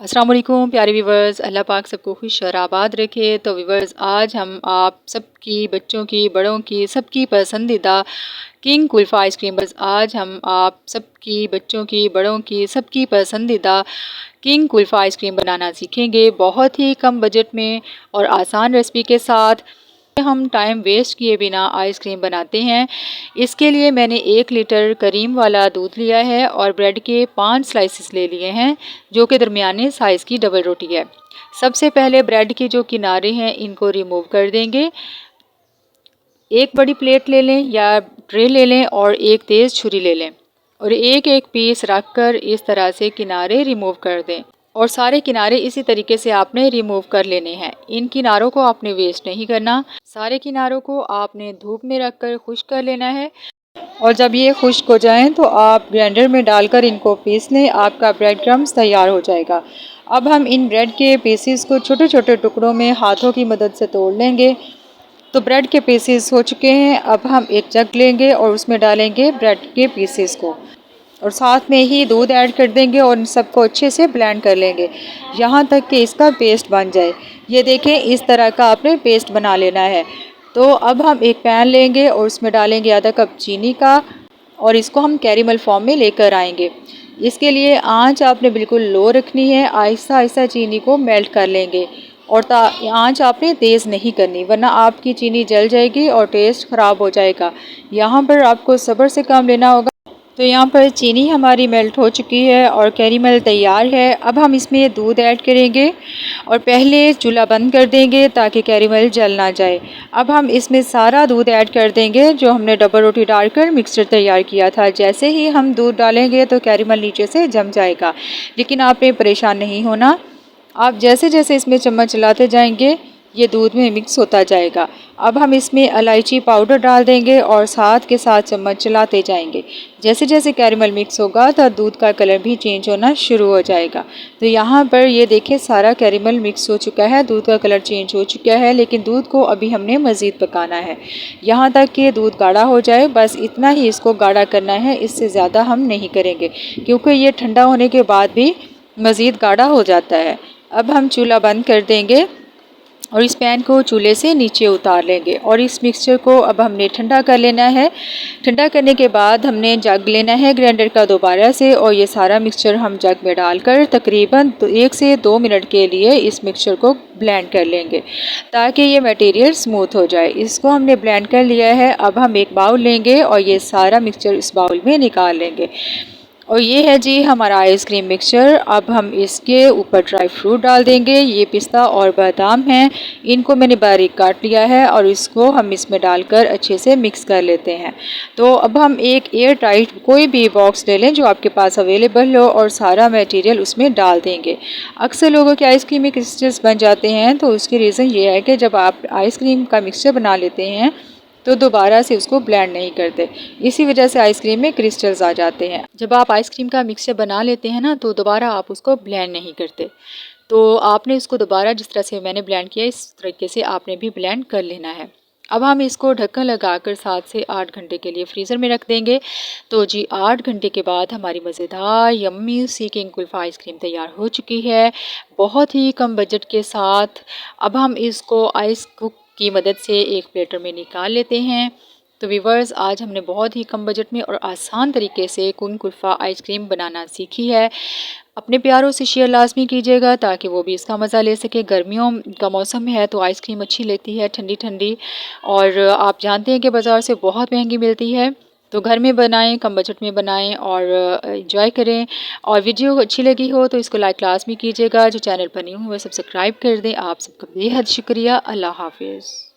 अस्सलाम वालेकुम प्यारे व्यूवर्स, अल्लाह पाक सबको खुश और आबाद रखे। तो व्यूवर्स, आज हम आप सबकी, बच्चों की, बड़ों की, सबकी पसंदीदा किंग कुल्फ़ा आइसक्रीम, बस आज हम आप सबकी, बच्चों की, बड़ों की, सबकी पसंदीदा किंग कुल्फ़ा आइसक्रीम बनाना सीखेंगे, बहुत ही कम बजट में और आसान रेसिपी के साथ। हम टाइम वेस्ट किए बिना आइसक्रीम बनाते हैं। इसके लिए मैंने 1 लीटर करीम वाला दूध लिया है और ब्रेड के 5 स्लाइसेस ले लिए हैं, जो कि दरमियाने साइज़ की डबल रोटी है। सबसे पहले ब्रेड के जो किनारे हैं इनको रिमूव कर देंगे। एक बड़ी प्लेट ले लें या ट्रे ले लें और एक तेज़ छुरी ले लें और एक एक पीस रख कर इस तरह से किनारे रिमूव कर दें और सारे किनारे इसी तरीके से आपने रिमूव कर लेने हैं। इन किनारों को आपने वेस्ट नहीं करना। सारे किनारों को आपने धूप में रख कर खुश्क कर लेना है और जब ये खुश्क हो जाएं तो आप ग्राइंडर में डालकर इनको पीस लें। आपका ब्रेड क्रम्स तैयार हो जाएगा। अब हम इन ब्रेड के पीसेस को छोटे छोटे टुकड़ों में हाथों की मदद से तोड़ लेंगे। तो ब्रेड के पीसेस हो चुके हैं। अब हम एक जग लेंगे और उसमें डालेंगे ब्रेड के पीसेस को और साथ में ही दूध ऐड कर देंगे और इन सबको अच्छे से ब्लेंड कर लेंगे यहाँ तक कि इसका पेस्ट बन जाए। ये देखें, इस तरह का आपने पेस्ट बना लेना है। तो अब हम एक पैन लेंगे और उसमें डालेंगे आधा कप चीनी का और इसको हम कैरेमल फॉर्म में लेकर आएंगे। इसके लिए आंच आपने बिल्कुल लो रखनी है। आहिस्ता आहिस्ता चीनी को मेल्ट कर लेंगे और आंच आपने तेज़ नहीं करनी, वरना आपकी चीनी जल जाएगी और टेस्ट ख़राब हो जाएगा। यहाँ पर आपको सब्र से काम लेना होगा। तो यहाँ पर चीनी हमारी मेल्ट हो चुकी है और कैरेमल तैयार है। अब हम इसमें दूध ऐड करेंगे और पहले चूल्हा बंद कर देंगे ताकि कैरेमल जल ना जाए। अब हम इसमें सारा दूध ऐड कर देंगे जो हमने डबल रोटी डालकर मिक्सचर तैयार किया था। जैसे ही हम दूध डालेंगे तो कैरेमल नीचे से जम जाएगा, लेकिन आपने परेशान नहीं होना। आप जैसे जैसे इसमें चम्मच चलाते जाएंगे ये दूध में मिक्स होता जाएगा। अब हम इसमें इलायची पाउडर डाल देंगे और साथ के साथ चम्मच चलाते जाएंगे। जैसे जैसे कैरेमल मिक्स होगा तो दूध का कलर भी चेंज होना शुरू हो जाएगा। तो यहाँ पर ये देखें, सारा कैरेमल मिक्स हो चुका है, दूध का कलर चेंज हो चुका है, लेकिन दूध को अभी हमने मज़ीद पकाना है यहाँ तक कि दूध गाढ़ा हो जाए। बस इतना ही इसको गाढ़ा करना है, इससे ज़्यादा हम नहीं करेंगे क्योंकि ये ठंडा होने के बाद भी मज़ीद गाढ़ा हो जाता है। अब हम चूल्हा बंद कर देंगे और इस पैन को चूल्हे से नीचे उतार लेंगे और इस मिक्सचर को अब हमने ठंडा कर लेना है। ठंडा करने के बाद हमने जग लेना है ग्राइंडर का दोबारा से और ये सारा मिक्सचर हम जग में डालकर तकरीबन 1 से 2 मिनट के लिए इस मिक्सचर को ब्लेंड कर लेंगे ताकि ये मटेरियल स्मूथ हो जाए। इसको हमने ब्लेंड कर लिया है। अब हम एक बाउल लेंगे और ये सारा मिक्सचर इस बाउल में निकाल लेंगे और ये है जी हमारा आइसक्रीम मिक्सचर। अब हम इसके ऊपर ड्राई फ्रूट डाल देंगे। ये पिस्ता और बादाम हैं, इनको मैंने बारीक काट लिया है और इसको हम इसमें डालकर अच्छे से मिक्स कर लेते हैं। तो अब हम एक एयर टाइट कोई भी बॉक्स ले लें जो आपके पास अवेलेबल हो और सारा मटेरियल उसमें डाल देंगे। अक्सर लोगों के आइसक्रीम में क्रिस्टल्स बन जाते हैं, तो उसकी रीज़न ये है कि जब आप आइसक्रीम का मिक्सचर बना लेते हैं तो दोबारा से उसको ब्लेंड नहीं करते, इसी वजह से आइसक्रीम में क्रिस्टल्स आ जाते हैं। जब आप आइसक्रीम का मिक्सचर बना लेते हैं ना तो दोबारा आप उसको ब्लेंड नहीं करते। तो आपने इसको दोबारा जिस तरह से मैंने ब्लेंड किया इस तरीके से आपने भी ब्लेंड कर लेना है। अब हम इसको ढक्कन लगाकर 7 से 8 घंटे के लिए फ्रीज़र में रख देंगे। तो जी 8 घंटे के बाद हमारी मज़ेदार यम्मी सी किंग कुल्फ़ा आइसक्रीम तैयार हो चुकी है, बहुत ही कम बजट के साथ। अब हम इसको आइस कुक की मदद से एक प्लेटर में निकाल लेते हैं। तो व्यूवर्स, आज हमने बहुत ही कम बजट में और आसान तरीके से किंग कुल्फ़ा आइसक्रीम बनाना सीखी है। अपने प्यारों से शेयर लाजमी कीजिएगा ताकि वो भी इसका मज़ा ले सके। गर्मियों का मौसम है तो आइसक्रीम अच्छी लगती है ठंडी ठंडी, और आप जानते हैं कि बाज़ार से बहुत महंगी मिलती है। तो घर में बनाएं, कम बजट में बनाएं और एंजॉय करें। और वीडियो अच्छी लगी हो तो इसको लाइक लाजमी कीजिएगा। जो चैनल पर न्यू है वो सब्सक्राइब कर दें। आप सबका बेहद शुक्रिया। अल्लाह हाफिज़।